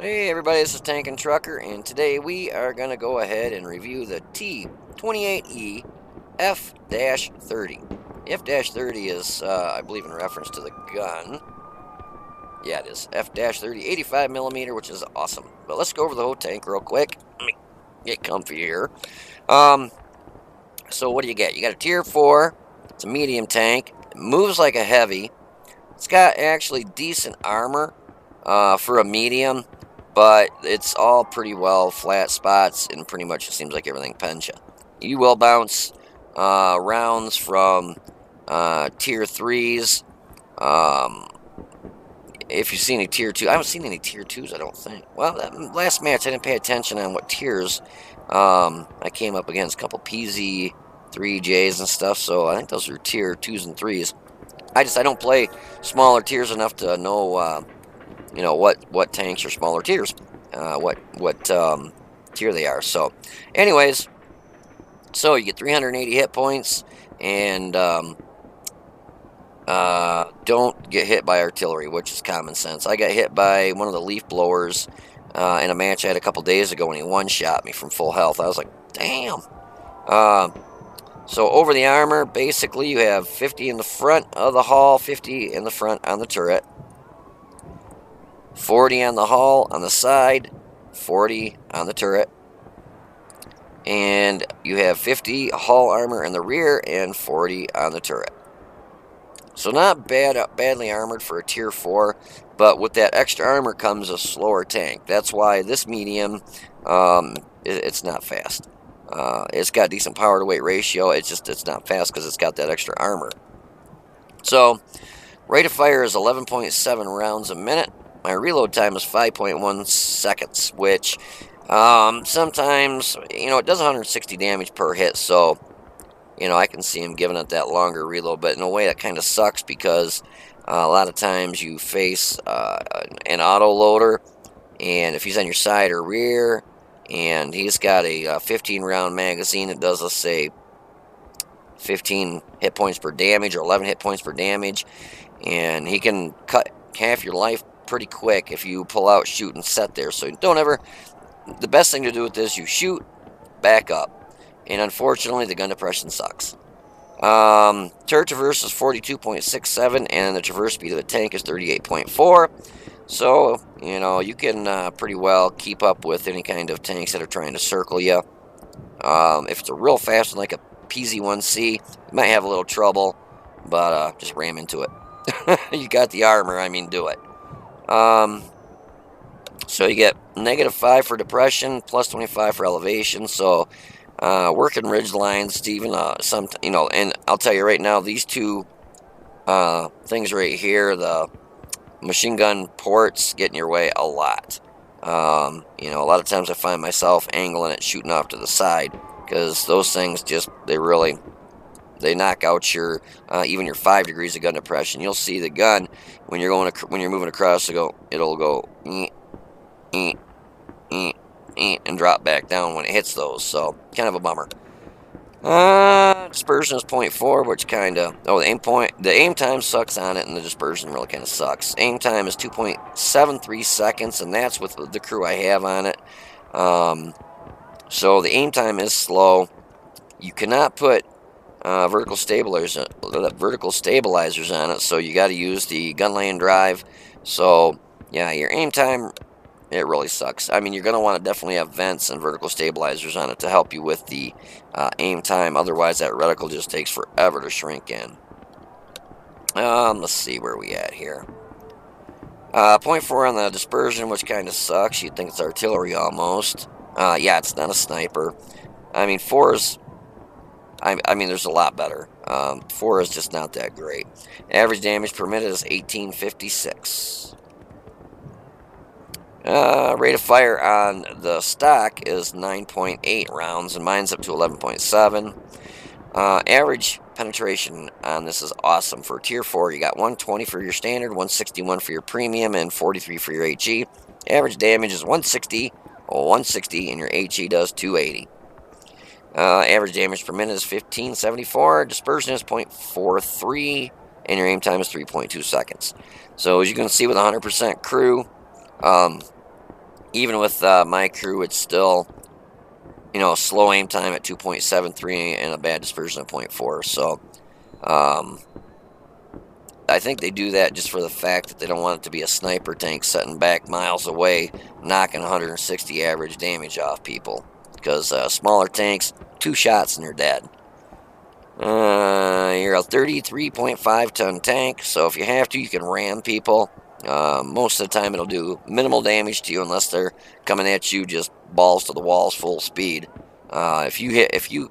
Hey everybody, this is Tank and Trucker, and today we are going to go ahead and review the T28 F-30. F-30 is, I believe, in reference to the gun. Yeah, it is. F-30, 85 millimeter, which is awesome. But let's go over the whole tank real quick. Let me get comfy here. So what do you get? You got a Tier 4. It's a medium tank. It moves like a heavy. It's got actually decent armor for a medium, but it's all pretty well flat spots, and pretty much it seems like everything pens you. You will bounce rounds from Tier 3s. If you've seen any Tier 2, I haven't seen any Tier 2s, I don't think. Well, that last match, I didn't pay attention on what tiers. I came up against a couple PZ3Js and stuff, so I think those are Tier 2s and 3s. I don't play smaller tiers enough to know, what tanks are smaller tiers, what tier they are. So, anyways, so you get 380 hit points, and don't get hit by artillery, which is common sense. I got hit by one of the leaf blowers in a match I had a couple days ago when he one-shot me from full health. I was like, damn. So over the armor, basically you have 50 in the front of the hull, 50 in the front on the turret, 40 on the hull on the side, 40 on the turret, and you have 50 hull armor in the rear and 40 on the turret. So not badly armored for a Tier 4, but with that extra armor comes a slower tank. That's why this medium, it's not fast. It's got decent power to weight ratio. It's not fast because it's got that extra armor. So rate of fire is 11.7 rounds a minute. My reload time is 5.1 seconds, which sometimes, it does 160 damage per hit, so I can see him giving it that longer reload, but in a way that kind of sucks because a lot of times you face an auto loader, and if he's on your side or rear, and he's got a 15 round magazine that does, let's say, 15 hit points per damage or 11 hit points per damage, and he can cut half your life pretty quick if you pull out, shoot, and set there. So the best thing to do with this, you shoot, back up. And unfortunately, the gun depression sucks. Turret traverse is 42.67, and the traverse speed of the tank is 38.4. So, you can pretty well keep up with any kind of tanks that are trying to circle you. If it's a real fast one, like a PZ1C, you might have a little trouble, but just ram into it. You got the armor, do it. So you get -5 for depression, plus 25 for elevation, so working ridge lines to even and I'll tell you right now, these two things right here, the machine gun ports, get in your way a lot. A lot of times I find myself angling it, shooting off to the side, because those things they knock out your even your 5 degrees of gun depression. You'll see the gun when you're moving across, it'll go and drop back down when it hits those, so kind of a bummer. Dispersion is 0.4, which the aim time sucks on it, and the dispersion really kind of sucks. Aim time is 2.73 seconds, and that's with the crew I have on it. So the aim time is slow. You cannot put vertical stabilizers on it, so you got to use the gun lane drive. So yeah, your aim time, it really sucks. You're going to want to definitely have vents and vertical stabilizers on it to help you with the aim time. Otherwise, that reticle just takes forever to shrink in. Let's see where we at here. 0.4 on the dispersion, which kind of sucks. You'd think it's artillery almost. Yeah, it's not a sniper. 4 is... there's a lot better. 4 is just not that great. Average damage per minute is 1856. Rate of fire on the stock is 9.8 rounds, and mine's up to 11.7. Average penetration on this is awesome. For Tier 4, you got 120 for your standard, 161 for your premium, and 43 for your HE. Average damage is 160, and your HE does 280. Average damage per minute is 1574. Dispersion is 0.43, and your aim time is 3.2 seconds. So as you can see with 100% crew, even with my crew, it's still, slow aim time at 2.73 and a bad dispersion of 0.4. So I think they do that just for the fact that they don't want it to be a sniper tank sitting back miles away, knocking 160 average damage off people. Because smaller tanks, 2 shots and you're dead. You're a 33.5 ton tank, so if you have to, you can ram people. Most of the time, it'll do minimal damage to you unless they're coming at you just balls to the walls, full speed. If you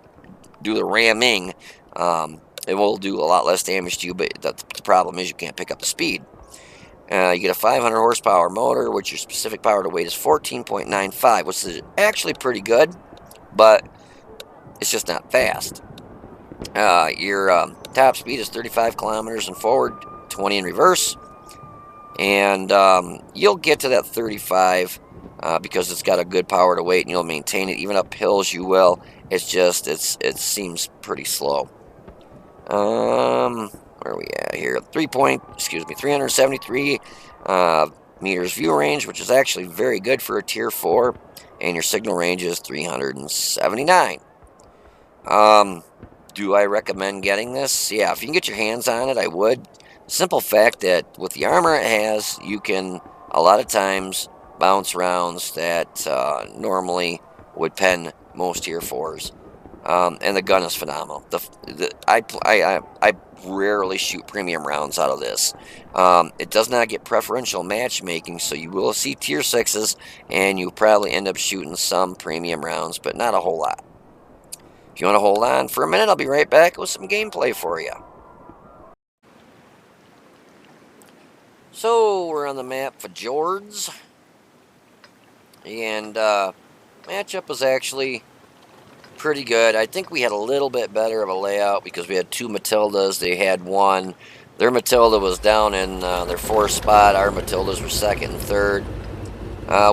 do the ramming, it will do a lot less damage to you. But the problem is you can't pick up the speed. You get a 500 horsepower motor, which your specific power to weight is 14.95, which is actually pretty good, but it's just not fast. Your top speed is 35 kilometers in forward, 20 in reverse, and you'll get to that 35 because it's got a good power to weight, and you'll maintain it even up hills. You will. It's just it seems pretty slow. Where are we at here? 373 meters view range, which is actually very good for a tier 4, and your signal range is 379. Do I recommend getting this? Yeah, if you can get your hands on it, I would. Simple fact that with the armor it has, you can a lot of times bounce rounds that normally would pen most tier 4s. And the gun is phenomenal. I rarely shoot premium rounds out of this. It does not get preferential matchmaking, so you will see tier 6s, and you probably end up shooting some premium rounds, but not a whole lot. If you want to hold on for a minute, I'll be right back with some gameplay for you. So, we're on the map for Jords. And matchup was actually pretty good. I think we had a little bit better of a layout because we had 2 Matildas. They had 1. Their Matilda was down in their 4th spot. Our Matildas were 2nd and 3rd.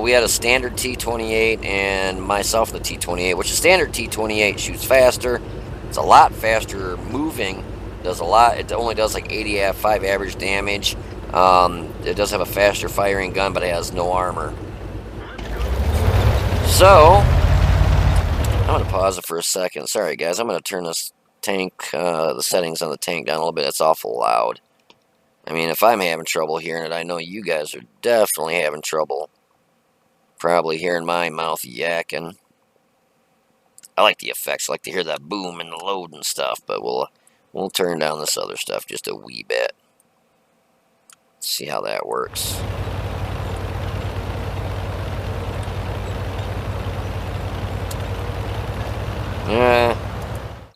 We had a standard T28 and myself the T28, which a standard T28 shoots faster. It's a lot faster moving. Does a lot. It only does like 85 average damage. It does have a faster firing gun, but it has no armor. So I'm going to pause it for a second. Sorry, guys. I'm going to turn this tank, the settings on the tank down a little bit. It's awful loud. I mean, if I'm having trouble hearing it, I know you guys are definitely having trouble. Probably hearing my mouth yakking. I like the effects. I like to hear that boom and the load and stuff, but we'll turn down this other stuff just a wee bit. Let's see how that works.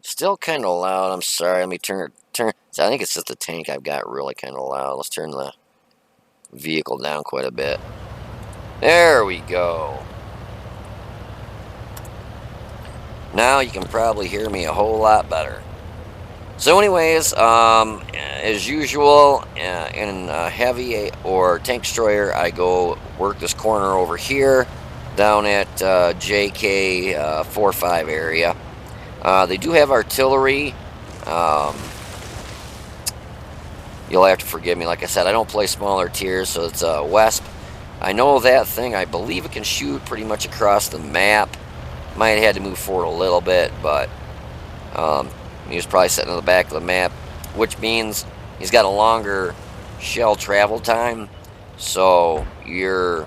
Still kind of loud. I'm sorry. Let me turn. I think it's just the tank I've got really kind of loud. Let's turn the vehicle down quite a bit. There we go. Now you can probably hear me a whole lot better. So anyways, as usual, in heavy or tank destroyer, I go work this corner over here down at JK 45 area. They do have artillery. You'll have to forgive me. Like I said, I don't play smaller tiers, so it's Wesp. I know that thing. I believe it can shoot pretty much across the map. Might have had to move forward a little bit, but he was probably sitting on the back of the map, which means he's got a longer shell travel time, so you're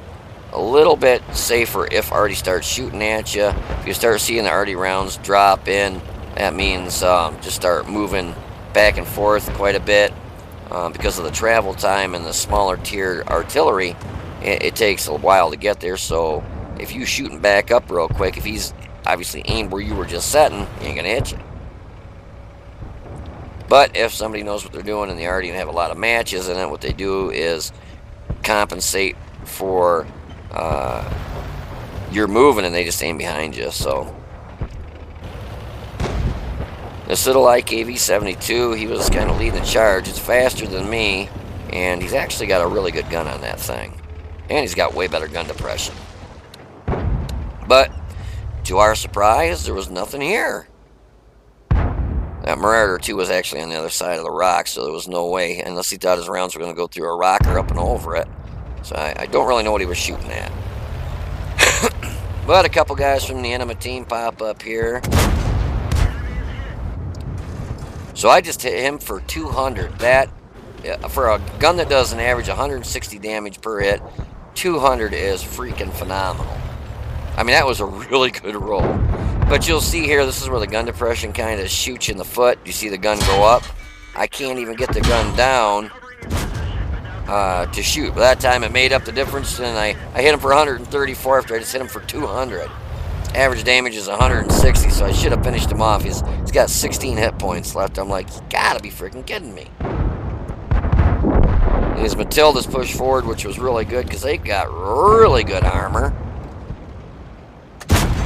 a little bit safer if Artie starts shooting at you. If you start seeing the Artie rounds drop in, that means just start moving back and forth quite a bit because of the travel time and the smaller tier artillery. It takes a while to get there, so if you shooting back up real quick, if he's obviously aimed where you were just setting, he ain't gonna hit you. But if somebody knows what they're doing and they already have a lot of matches, and then what they do is compensate for you're moving and they just aim behind you. So this little IKV-72, he was kind of leading the charge. It's faster than me, and he's actually got a really good gun on that thing. And he's got way better gun depression. But to our surprise, there was nothing here. That Marauder 2 was actually on the other side of the rock, so there was no way, unless he thought his rounds were going to go through a rock or up and over it. So I don't really know what he was shooting at. But a couple guys from the enemy team pop up here. So I just hit him for 200. That, for a gun that does an average 160 damage per hit, 200 is freaking phenomenal. I mean, that was a really good roll. But you'll see here, this is where the gun depression kind of shoots you in the foot. You see the gun go up. I can't even get the gun down to shoot. By that time, it made up the difference, and I hit him for 134 after I just hit him for 200. Average damage is 160, so I should have finished him off. He's got 16 hit points left. I'm like, you gotta be freaking kidding me. And his Matilda's pushed forward, which was really good because they've got really good armor.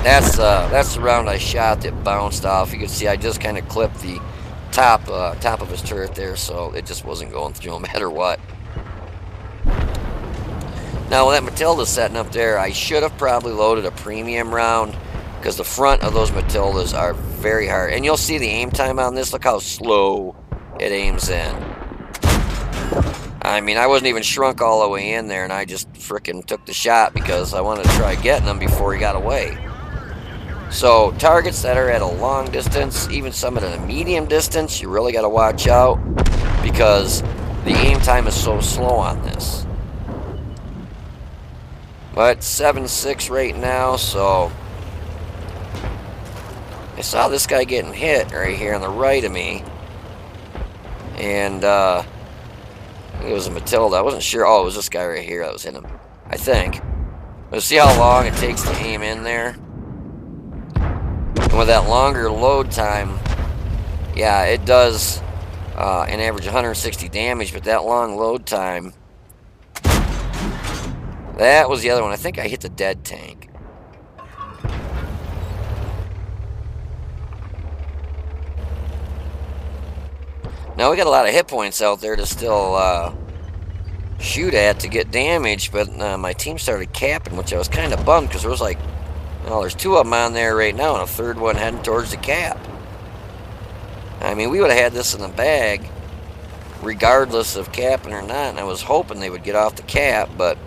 That's the round I shot that bounced off. You can see I just kind of clipped the top of his turret there, so it just wasn't going through no matter what. Now, with that Matilda setting up there, I should have probably loaded a premium round because the front of those Matildas are very hard. And you'll see the aim time on this. Look how slow it aims in. I mean, I wasn't even shrunk all the way in there, and I just frickin' took the shot because I wanted to try getting him before he got away. So, targets that are at a long distance, even some at a medium distance, you really got to watch out because the aim time is so slow on this. But 7-6 right now, so I saw this guy getting hit right here on the right of me. And it was a Matilda. I wasn't sure. Oh, it was this guy right here that was hitting him, I think. But see how long it takes to aim in there? And with that longer load time, yeah, it does an average 160 damage, but that long load time, that was the other one. I think I hit the dead tank. Now we got a lot of hit points out there to still shoot at to get damage, but my team started capping, which I was kind of bummed because there was like, there's two of them on there right now and a third one heading towards the cap. I mean, we would have had this in the bag regardless of capping or not, and I was hoping they would get off the cap, but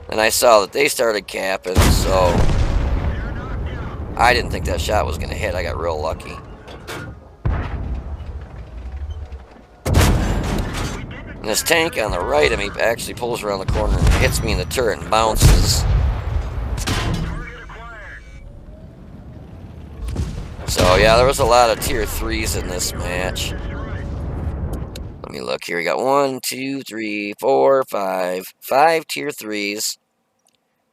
then I saw that they started capping, so I didn't think that shot was going to hit. I got real lucky. And this tank on the right of me actually pulls around the corner and hits me in the turret and bounces. So yeah, there was a lot of tier 3s in this match. Let me look here. We got 1, 2, 3, 4, 5. 5 tier 3s.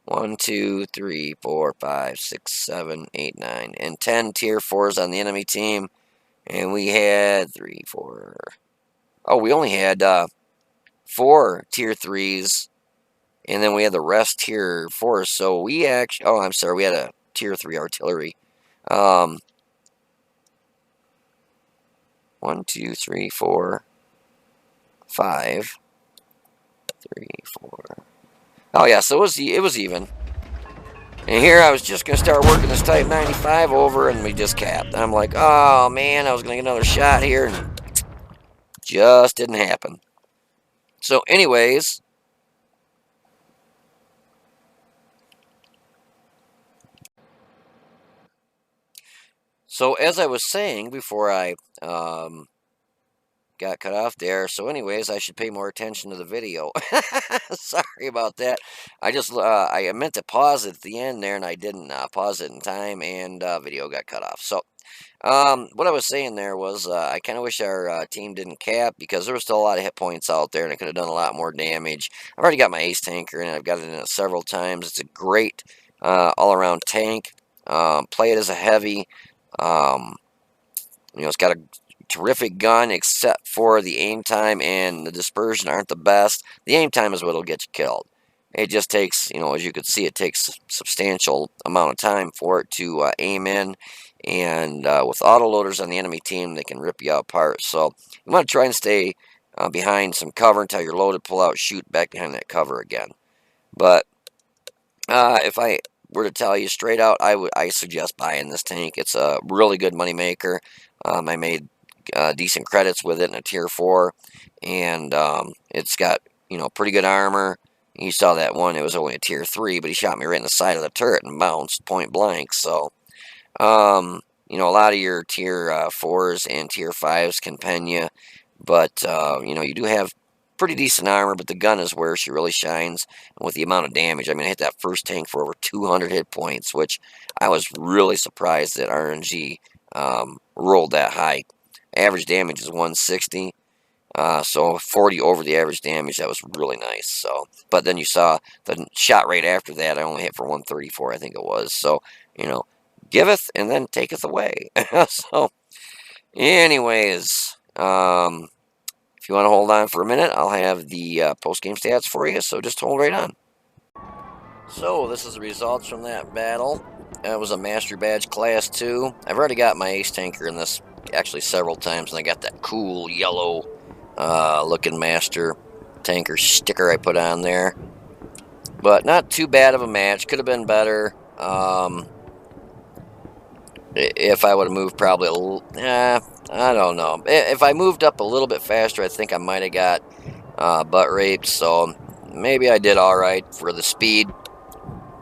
1, 2, 3, 4, 5, 6, 7, 8, 9. And 10 tier 4s on the enemy team. And we had 3, 4. Oh, we only had 4 tier 3s. And then we had the rest tier 4s. So we actually... Oh, I'm sorry. We had a tier 3 artillery. 1, 2, 3, 4, 5, 3, 4. Oh yeah, so it was even. And here I was just gonna start working this Type 95 over, and we just capped. I'm like, oh man, I was gonna get another shot here, and just didn't happen. So, anyways, so as I was saying before I got cut off there. So anyways, I should pay more attention to the video. Sorry about that. I meant to pause it at the end there, and I didn't pause it in time, and video got cut off. So what I was saying there was I kind of wish our team didn't cap because there was still a lot of hit points out there, and I could have done a lot more damage. I've already got my ace tanker, and I've got it in it several times. It's a great all-around tank. Play it as a heavy. It's got a terrific gun, except for the aim time and the dispersion aren't the best. The aim time is what will get you killed. It just takes, as you can see, it takes a substantial amount of time for it to aim in. And with autoloaders on the enemy team, they can rip you apart. So you want to try and stay behind some cover until you're loaded, pull out, shoot back behind that cover again. But if I were to tell you straight out, I suggest buying this tank. It's a really good money maker. I made decent credits with it in a tier 4, and it's got pretty good armor. You saw that one, it was only a tier 3, but he shot me right in the side of the turret and bounced point blank. So, you know, a lot of your tier 4s and tier 5s can pen you, but, you know, you do have pretty decent armor, but the gun is where she really shines. And with the amount of damage, I mean, I hit that first tank for over 200 hit points, which I was really surprised that RNG rolled that high. Average damage is 160. So 40 over the average damage, that was really nice. So, but then you saw the shot right after that, I only hit for 134, I think it was. So, you know, giveth and then taketh away. So, anyways, if you want to hold on for a minute, I'll have the post-game stats for you, so just hold right on. So, this is the results from that battle. It was a Master Badge Class 2. I've already got my Ace Tanker in this, actually several times, and I got that cool yellow looking Master Tanker sticker I put on there. But not too bad of a match. Could have been better. If I would have moved probably a little, I don't know. If I moved up a little bit faster, I think I might have got butt raped. So maybe I did all right for the speed.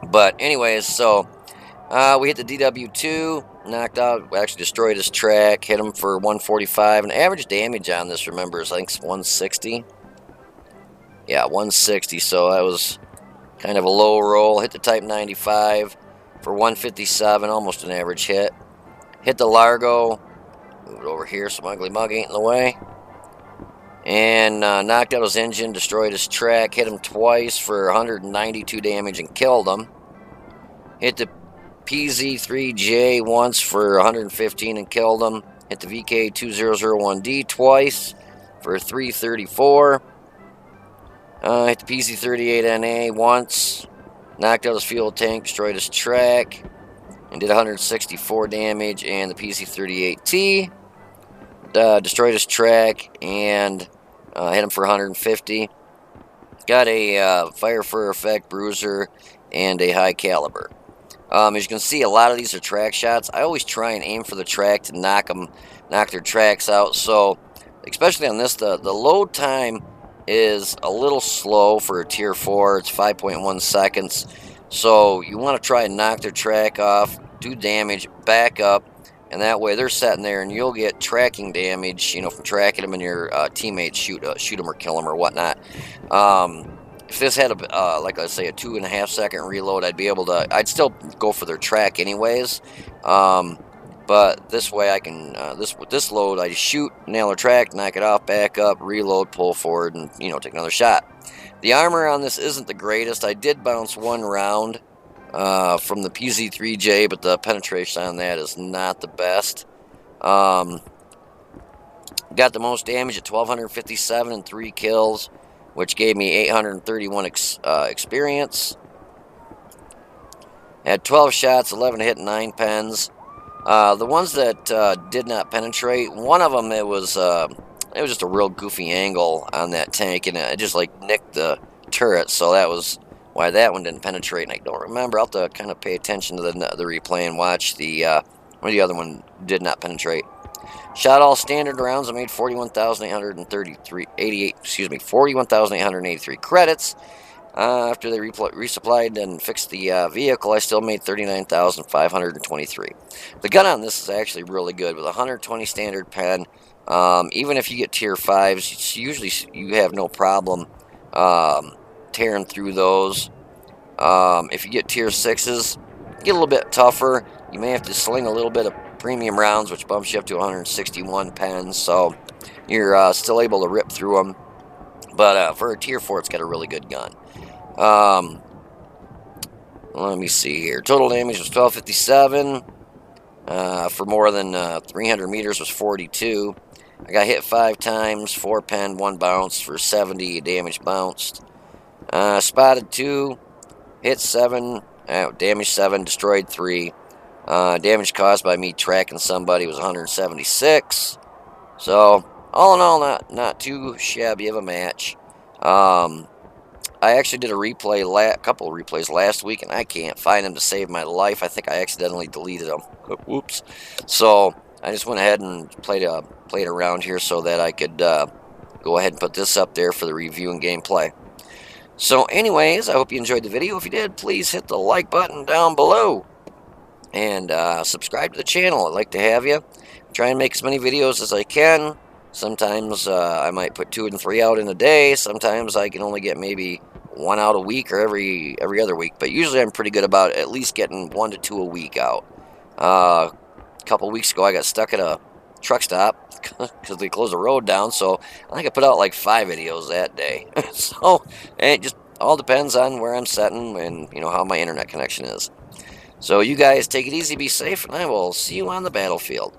But anyways, so we hit the DW2, knocked out, actually destroyed his track, hit him for 145. And average damage on this, remember, is I think 160. Yeah, 160. So that was kind of a low roll. Hit the Type 95 for 157, almost an average hit. Hit the Largo. Move it over here so my ugly mug ain't in the way. And knocked out his engine, destroyed his track, hit him twice for 192 damage and killed him. Hit the PZ3J once for 115 and killed him. Hit the VK2001D twice for 334. Hit the PZ38NA once. Knocked out his fuel tank, destroyed his track, and did 164 damage. And the PZ38T destroyed his track and hit him for 150. Got a fire for effect bruiser and a high caliber. As you can see, a lot of these are track shots. I always try and aim for the track to knock their tracks out. So, especially on this, the load time is a little slow for a tier 4. It's 5.1 seconds. So you want to try and knock their track off, do damage, back up, and that way they're sitting there and you'll get tracking damage, you know, from tracking them and your teammates shoot them or kill them or whatnot. If this had like I say, a 2.5 second reload, I'd still go for their track anyways. But this way I can, with this load, I just shoot, nail their track, knock it off, back up, reload, pull forward, and, you know, take another shot. The armor on this isn't the greatest. I did bounce one round from the PZ3J, but the penetration on that is not the best. Got the most damage at 1,257 and 3 kills, which gave me 831 experience. Had 12 shots, 11 hit, 9 pens. The ones that did not penetrate, one of them, it was just a real goofy angle on that tank, and it just like nicked the turret, so that was why that one didn't penetrate. And I don't remember. I'll have to kind of pay attention to the replay and watch where the other one did not penetrate. Shot all standard rounds. I made 41,883 credits. After they resupplied and fixed the vehicle, I still made 39,523. The gun on this is actually really good with 120 standard pen. Even if you get tier 5s, usually you have no problem tearing through those. If you get tier 6s, get a little bit tougher. You may have to sling a little bit of premium rounds, which bumps you up to 161 pens, so you're still able to rip through them. But for a tier 4, it's got a really good gun. Let me see here. Total damage was 1257. For more than 300 meters was 42. I got hit 5 times, 4 pen, 1 bounce for 70 damage bounced. Spotted 2, hit 7, damage 7, destroyed 3. Damage caused by me tracking somebody was 176. So, all in all, not too shabby of a match. I actually did a couple of replays last week, and I can't find them to save my life. I think I accidentally deleted them. Whoops. So I just went ahead and played around here so that I could go ahead and put this up there for the review and gameplay. So anyways, I hope you enjoyed the video. If you did, please hit the like button down below. And subscribe to the channel. I'd like to have you. Try and make as many videos as I can. Sometimes I might put 2 and 3 out in a day. Sometimes I can only get maybe 1 out a week or every other week. But usually I'm pretty good about at least getting 1 to 2 a week out. A couple weeks ago I got stuck at a truck stop because they closed the road down. So I think I put out like 5 videos that day. So it just all depends on where I'm sitting and how my internet connection is. So you guys take it easy, be safe, and I will see you on the battlefield.